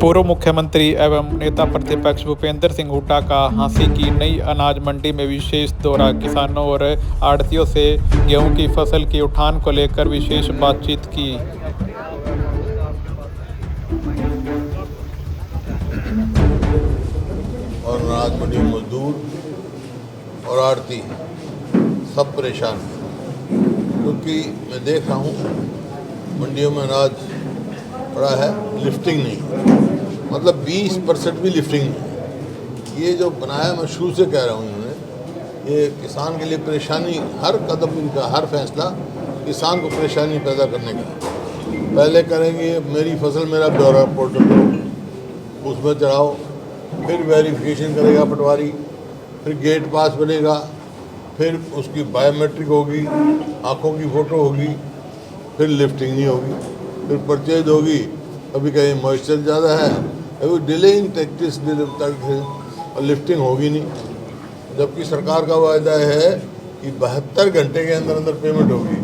पूर्व मुख्यमंत्री एवं नेता प्रतिपक्ष भूपेंद्र सिंह हुड्डा का झांसी की नई अनाज मंडी में विशेष दौरा। किसानों और आढ़तियों से गेहूं की फसल की उठान को लेकर विशेष बातचीत की। और अनाज मंडी में मजदूर और आढ़ती सब परेशान हैं, क्योंकि मैं देख रहा हूँ मंडियों में अनाज पड़ा है, लिफ्टिंग नहीं, मतलब 20% भी लिफ्टिंग नहीं। ये जो बनाया, मैं शुरू से कह रहा हूँ, इन्होंने ये किसान के लिए परेशानी, हर कदम इनका, हर फैसला किसान को परेशानी पैदा करने का। पहले करेंगे मेरी फसल मेरा ब्यौरा पोर्टल को, उसमें चढ़ाओ, फिर वेरिफिकेशन करेगा पटवारी, फिर गेट पास बनेगा, फिर उसकी बायोमेट्रिक होगी, आँखों की फ़ोटो होगी, फिर लिफ्टिंग नहीं होगी, फिर परचेज होगी, कभी कहीं मॉइस्चर ज़्यादा है, कभी डिलेइंग टैक्टिस और लिफ्टिंग होगी नहीं। जबकि सरकार का वायदा है कि 72 घंटे के अंदर अंदर पेमेंट होगी।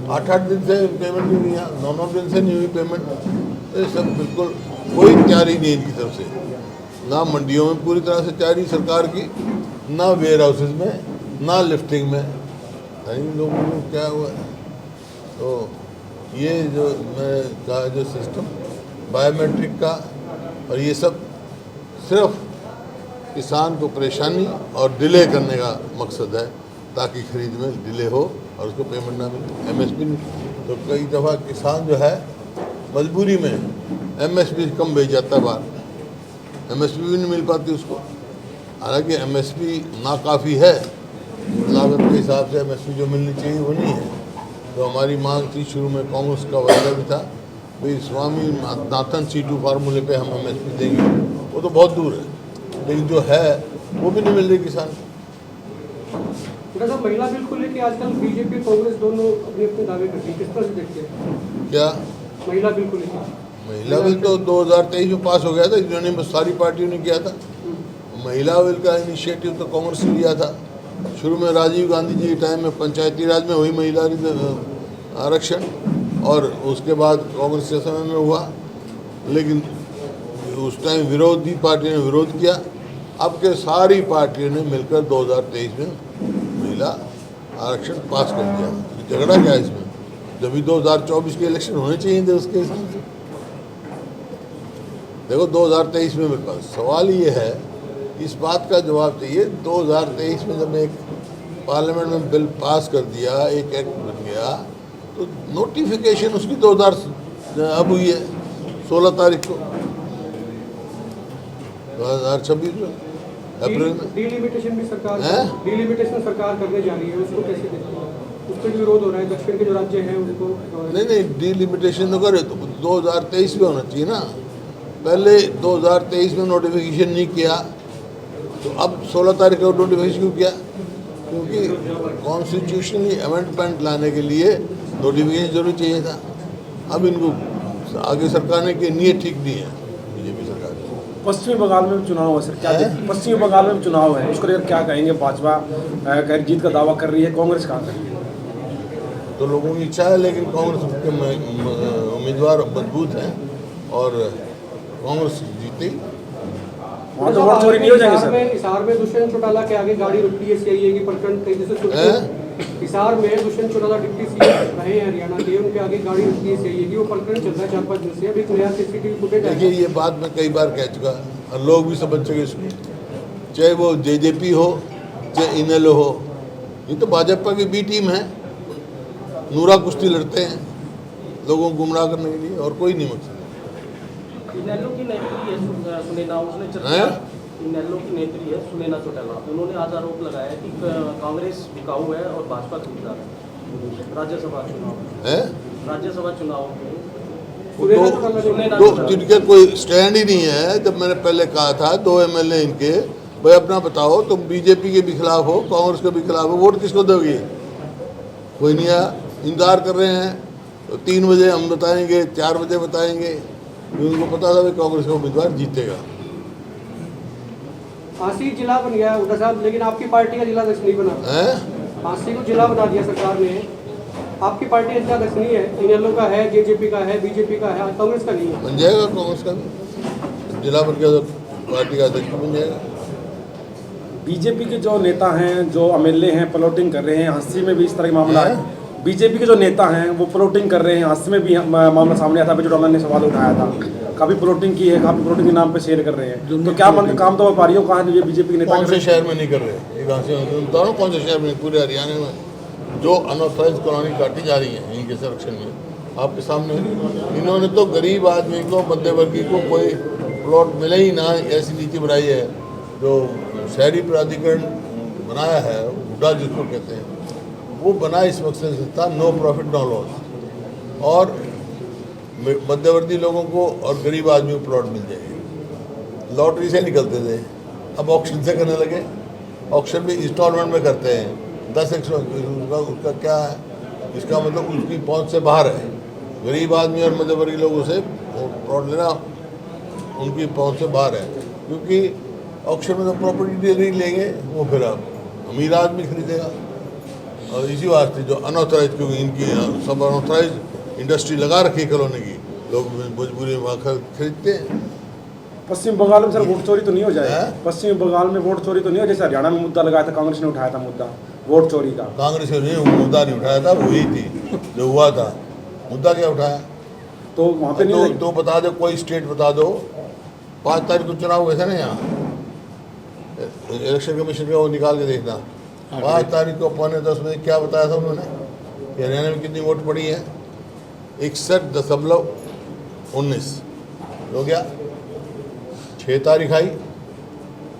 8-8 दिन से पेमेंट नहीं हुई, 9-9 दिन से नहीं हुई पेमेंट। तो ये सब बिल्कुल कोई तैयारी नहीं इनकी तरफ से, ना मंडियों में पूरी तरह से तैयारी सरकार की, ना वेयर हाउसेज में, ना लिफ्टिंग में। इन लोगों को क्या हुआ है? तो ये जो मैं कहा, जो सिस्टम बायोमेट्रिक का और ये सब सिर्फ किसान को परेशानी और डिले करने का मकसद है, ताकि खरीद में डिले हो और उसको पेमेंट ना मिले। एमएसपी तो कई दफ़ा किसान जो है मजबूरी में एमएसपी कम बेच जाता है बाहर, एमएसपी भी नहीं मिल पाती उसको। हालांकि एमएसपी नाकाफ़ी है, लागत के हिसाब से एमएसपी जो मिलनी चाहिए वो नहीं है। तो हमारी मांग थी, शुरू में कांग्रेस का वायदा भी था, भाई स्वामीनाथन C2 फार्मूले पे हम एमएसपी देंगे। वो तो बहुत दूर है, लेकिन जो है वो भी नहीं मिल रही किसान। महिला बिल को लेकर आजकल बीजेपी कांग्रेस दोनों अपने अपने दावे करती है, किस तरह से देखते हैं? क्या महिला बिल को लेकर? महिला बिल तो 2023 में पास हो गया था, इन्होंने सारी पार्टियों ने किया था। महिला बिल का इनिशिएटिव तो कांग्रेस ने लिया था। शुरू में राजीव गांधी जी के टाइम में पंचायती राज में हुई महिला आरक्षण, और उसके बाद कांग्रेस के समय में हुआ, लेकिन उस टाइम विरोधी पार्टी ने विरोध किया। अब के सारी पार्टियों ने मिलकर 2023 में महिला आरक्षण पास कर दिया। झगड़ा क्या है इसमें? जब भी 2024 के इलेक्शन होने चाहिए थे उसके हिसाब से। देखो 2023 में मेरे पास सवाल ये है, इस बात का जवाब चाहिए। 2023 में जब एक पार्लियामेंट में बिल पास कर दिया, एक एक्ट बन गया, तो नोटिफिकेशन उसकी 2000 अब हुई है 16 तारीख को 2026 में, अप्रैल में। डिलिमिटेशन भी सरकार डिलिमिटेशन सरकार करने जा रही है, उसको कैसे देखते हैं? उस पर विरोध हो रहा है, दक्षिण के जो राज्य हैं उनको। नहीं, डिलिमिटेशन तो करे तो 2023 में होना चाहिए ना। पहले 2023 में नोटिफिकेशन नहीं किया, तो अब 16 तारीख को नोटिफिकेशन क्यों किया? क्योंकि कॉन्स्टिट्यूशनली अमेंडमेंट लाने के लिए नोटिफिकेशन जरूर चाहिए था। अब इनको आगे सरकार ने कि नीयत ठीक नहीं है बीजेपी सरकार की। पश्चिमी बंगाल में चुनाव है सर, क्या पश्चिमी बंगाल में चुनाव है, उसको लेकर क्या कहेंगे? भाजपा खैर जीत का दावा कर रही है, कांग्रेस कहाँ कर रही है? तो लोगों की इच्छा है, लेकिन कांग्रेस के उम्मीदवार मजबूत हैं और कांग्रेस जीती। वहाँ तो वोट चोरी नहीं हो जाएंगे सर? हिसार में दुष्यंत चौटाला के आगे गाड़ी रुकती है सीआईए की प्रकरण तेजी से। हिसार में दुष्यंत चौटाला डिप्टी सीएम रहे हैं हरियाणा के, उनके आगे गाड़ी रुकती है सीआईए की, वो प्रकरण चल रहा है 4-5 दिन से। अभी एक नया सीसीटीवी फुटेज है। देखिए, ये बात मैं कई बार कह चुका और लोग भी समझ चुके इसको, चाहे वो जेजेपी हो चाहे इनेलो हो, ये तो भाजपा की बी टीम है। नूरा कुश्ती लड़ते हैं लोगों को गुमराह करने के लिए, और कोई नहीं मकसद। इनेलो की नेत्री है सुनैना, उसने इनेलो की नेत्री है सुनैना चौटाला, उन्होंने आज आरोप लगाया कि कांग्रेस बिकाऊ है और भाजपा खरीदार है। राज्यसभा चुनाव में तो जिनके कोई स्टैंड ही नहीं है। जब मैंने पहले कहा था 2 MLA इनके, भाई अपना बताओ, तुम बीजेपी के भी खिलाफ हो, कांग्रेस के भी खिलाफ हो, वोट किसको दोगे? कोई नहीं आया, इंतजार कर रहे हैं। तो 3 बजे हम बताएंगे, 4 बजे बताएंगे। उनको पता था कि कांग्रेस का उम्मीदवार जीतेगा। झांसी जिला बन गया हुड्डा साहब, लेकिन आपकी पार्टी का जिला अध्यक्ष नहीं बना। झांसी को जिला बना दिया सरकार ने, आपकी पार्टी का जिला अध्यक्ष नहीं है। इनेलो का है, जेजेपी का है, बीजेपी का है, कांग्रेस का नहीं है। बन जाएगा कांग्रेस का भी। जिला बन गया तो पार्टी का अध्यक्ष बन जाएगा। बीजेपी के जो नेता हैं, जो एमएलए हैं, प्लॉटिंग कर रहे हैं, हंसी में भी इस तरह का मामला है। बीजेपी के जो नेता हैं वो प्लॉटिंग कर रहे हैं, हंसी में भी मामला सामने आया था। बिजू डॉलर ने सवाल उठाया था, काफ़ी प्लॉटिंग की है, काफ़ी प्लॉटिंग के नाम पे शेयर कर रहे हैं। तो क्या मन काम तो व्यापारियों का है, ये बीजेपी के नेता कौन से शहर में नहीं कर रहे? ये कहाँ से बताओ ना, कौन से शहर में? पूरे हरियाणा में जो अनऑथराइज कॉलोनी काटी जा रही है इनके संरक्षण में आपके सामने। इन्होंने तो गरीब आदमी को, मध्यवर्गीय को कोई प्लॉट मिले ही ना, ऐसी नीति बनाई है। जो शहरी प्राधिकरण बनाया है, हुडा जिसको कहते हैं, वो बना इस मकसद से था, नो प्रॉफिट नो लॉस, और मध्यवर्ती लोगों को और गरीब आदमी को प्लॉट मिल जाएगी। लॉटरी से निकलते थे, अब ऑक्शन से करने लगे। ऑक्शन भी इंस्टॉलमेंट में करते हैं, 10 उसका क्या है, इसका मतलब उसकी पहुंच से बाहर है। गरीब आदमी और मध्यवर्गीय लोगों से प्लॉट लेना उनकी पहुंच से बाहर है, क्योंकि ऑक्शन में तो प्रॉपर्टी डीलर ही लेंगे, वो फिर अब अमीर आदमी खरीदेगा। और इसी वास्ते जो अनऑथराइज, क्योंकि इनकी सब अनऑथराइज इंडस्ट्री लगा रखी है कॉलोनी की, लोग मजबूरी में वहाँ खरीदते हैं। पश्चिम बंगाल में सर वोट चोरी तो नहीं हो जाए? पश्चिम बंगाल में वोट चोरी तो नहीं हो? जैसे हरियाणा में मुद्दा लगाया था, कांग्रेस ने उठाया था मुद्दा वोट चोरी का। कांग्रेस ने मुद्दा नहीं उठाया था, वही थी जो हुआ था। मुद्दा क्या उठाया? तो वहाँ पे नहीं तो बता दो, कोई स्टेट बता दो। 5 तारीख को चुनाव हुए थे ना यहाँ, इलेक्शन कमीशन का वो निकाल के देखना। 5 तारीख को 9:45 बजे क्या बताया था उन्होंने कि हरियाणा में कितनी वोट पड़ी है? 61.19 हो गया। 6 तारीख आई,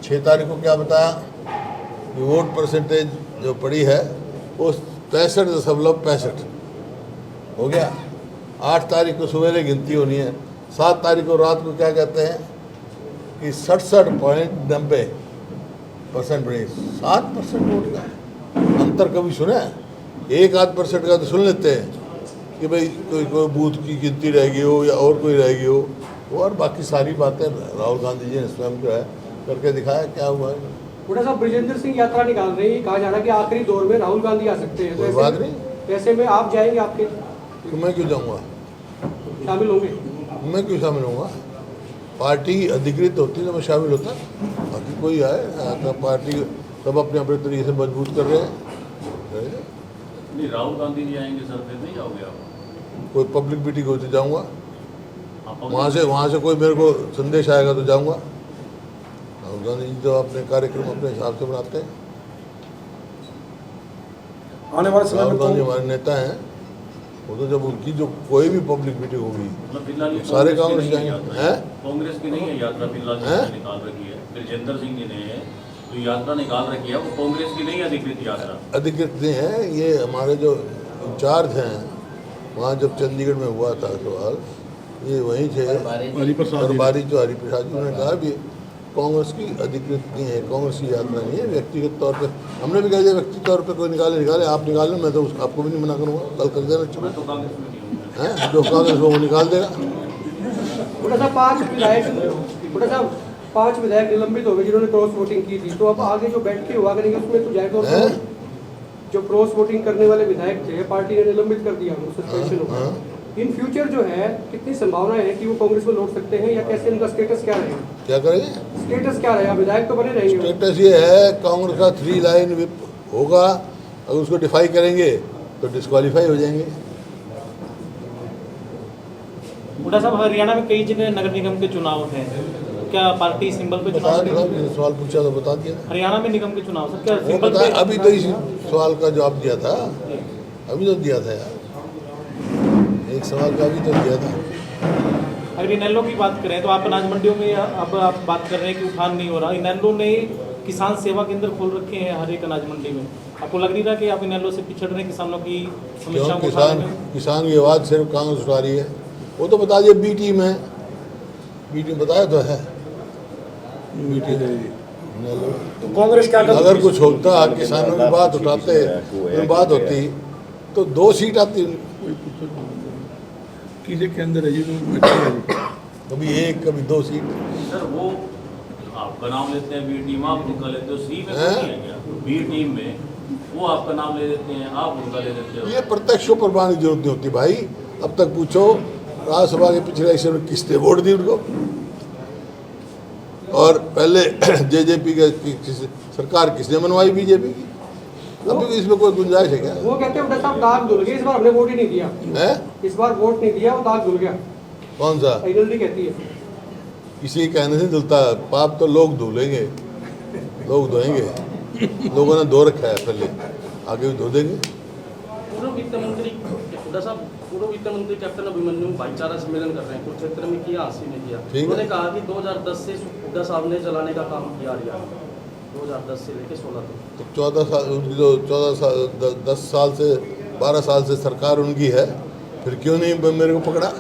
6 तारीख को क्या बताया कि वोट परसेंटेज जो पड़ी है वो 65.65 हो गया। 8 तारीख को सवेरे गिनती होनी है। 7 तारीख को रात को क्या कहते हैं कि 67.90% बढ़ी। 7% वोट का अंतर कभी सुना है? 1-8% का तो सुन लेते हैं कि भाई कोई बूथ की गिनती रहेगी हो या और कोई रहेगी हो, और बाकी सारी बातें राहुल गांधी जी ने स्वयं जो है करके दिखाया। क्या हुआ है? बड़ा साहब, ब्रिजेंद्र सिंह यात्रा निकाल रहे हैं, कहा जा रहा है कि आखिरी दौर में राहुल गांधी आ सकते हैं। कोई बात नहीं, ऐसे में आप जाएंगे? आपके तो मैं क्यों जाऊँगा? शामिल होंगे? मैं क्यों शामिल होऊंगा? पार्टी अधिकृत होती तो मैं शामिल होता। बाकी कोई आए आता, पार्टी सब अपने अपने तरीके से मजबूत कर रहे हैं। नहीं, राहुल गांधी जी आएंगे सर, फिर नहीं जाओगे आप? कोई पब्लिक मीटिंग हो तो जाऊँगा, आप वहाँ से कोई मेरे को संदेश आएगा तो जाऊँगा। राहुल गांधी जी तो अपने कार्यक्रम अपने हिसाब से बनाते हैं। आने वाले समय राहुल में गांधी हमारे नेता हैं, वो तो जब उनकी जो कोई भी पब्लिक मीटिंग होगी मतलब फिलहाल ये सारे कांग्रेस कांग्रेस की नहीं जाएंगे। है यात्रा। हैं? कांग्रेस की नहीं है यात्रा फिलहाल, हैं? जिसने निकाल रखी है ब्रिजेंद्र सिंह जी ने जो यात्रा निकाल रखी है, वो कांग्रेस की नहीं अधिकृत यात्रा। अधिकृत नहीं है, ये हमारे जो इंचार्ज हैं वहाँ जब चंडीगढ़ में हुआ था सवाल, ये वहीं थे हरिप्रसाद जो हरिप्रसाद जी, उन्होंने कहा भी कांग्रेस की अधिकृत नहीं है, कांग्रेस की यात्रा नहीं है, व्यक्तिगत तौर पे हमने भी कह दिया व्यक्तिगत तौर पे कोई निकाले आप निकाल लो, मैं तो आपको भी नहीं मना करूँगा, कल कर देना मैं चुनाव तो कांग्रेस में नहीं हूँ। है, जो कांग्रेस वो निकाल देगा। बड़ा साहब, 5 विधायक निलंबित हो गए जिन्होंने क्रॉस वोटिंग की थी, तो अब आगे जो बैठ के हुआ करेंगे उसमें तो जाहिर तौर पर जो क्रॉस वोटिंग करने वाले विधायक थे पार्टी ने निलंबित कर दिया, सस्पेंशन हो गया। इन फ्यूचर जो है कितनी संभावना है कि वो कांग्रेस में लौट सकते हैं, या कैसे उनका स्टेटस क्या रहेगा? क्या करेंगे? स्टेटस क्या रहेगा? विधायक तो बने रहेंगे। स्टेटस ये है, कांग्रेस का 3 लाइन विप होगा, अगर उसको डिफाई करेंगे तो डिस्क्वालीफाई हो जाएंगे। बूढ़ा साहब, हरियाणा में कई जगह नगर निगम के चुनाव हैं, क्या पार्टी सिंबल पे बता चुनाव? दिया, सवाल पूछा तो बता दिया। हरियाणा में निगम के चुनाव सर, क्या वो सिंबल बता, पे? अभी तो इस सवाल का जवाब दिया था, अभी तो दिया था यार, एक सवाल का अभी तो दिया था। अगर इनेलो की बात करें तो आप अनाज मंडियों में अब आप बात कर रहे हैं कि उठान नहीं हो रहा। इनेलो ने किसान सेवा केंद्र खोल रखे हैं हर एक अनाज मंडी में, आपको लग नहीं रहा कि आप इनेलो से पिछड़ रहे हैं किसानों की समस्याओं को उठाने में? किसान की आवाज़ सिर्फ कांग्रेस उठा रही है, वो तो बता दिया बी टीम है, बी टीम बताया तो है, बी टीम तो कांग्रेस क्या कर अगर कुछ होता, किसानों की बात उठाते, बात होती तो 2 सीट आती, किसी के अंदर है जी कभी 1 कभी 2 सीट। सर वो आपका नाम लेते हैं, बी टीम आप उनका लेते हो, सी में हैं? कुछ नहीं है क्या? बी टीम में वो आपका नाम ले देते हैं, आप उनका ले देते हो। ये प्रत्यक्ष को प्रमाण की जरूरत नहीं होती भाई। अब तक पूछो राज्यसभा के पिछले इलेक्शन में किसने वोट दी उनको? और पहले जेजेपी सरकार किसने मनवाई बीजेपी की? अभी इसमें कोई गुंजाइश है क्या? वो कहते हैं हुड्डा साहब दाग धुल गए, इस बार हमने वोट ही नहीं दिया है इस बार वोट नहीं दिया, वो दाग धुल गया। कौन सा? एनएलडी कहती है किसी के कहने से धुलता है पाप? तो लोग धुलेंगे, लोग धोएंगे। लोगों ने धो रखा है पहले, आगे भी धो देंगे। पूर्व वित्त मंत्री हुड्डा साहब, पूर्व वित्त मंत्री कैप्टन अभिमन्यु भाईचारा सम्मेलन कर रहे हैं, कुरुक्षेत्र में किया, हांसी में किया। है। उन्होंने कहा कि 2010 से हुड्डा साहब ने चलाने का काम किया हरियाणा, 2010 से लेकर 16 तक। तो 14 साल उनकी जो 14 साल 10 साल से 12 साल से सरकार उनकी है, फिर क्यों नहीं मेरे को पकड़ा?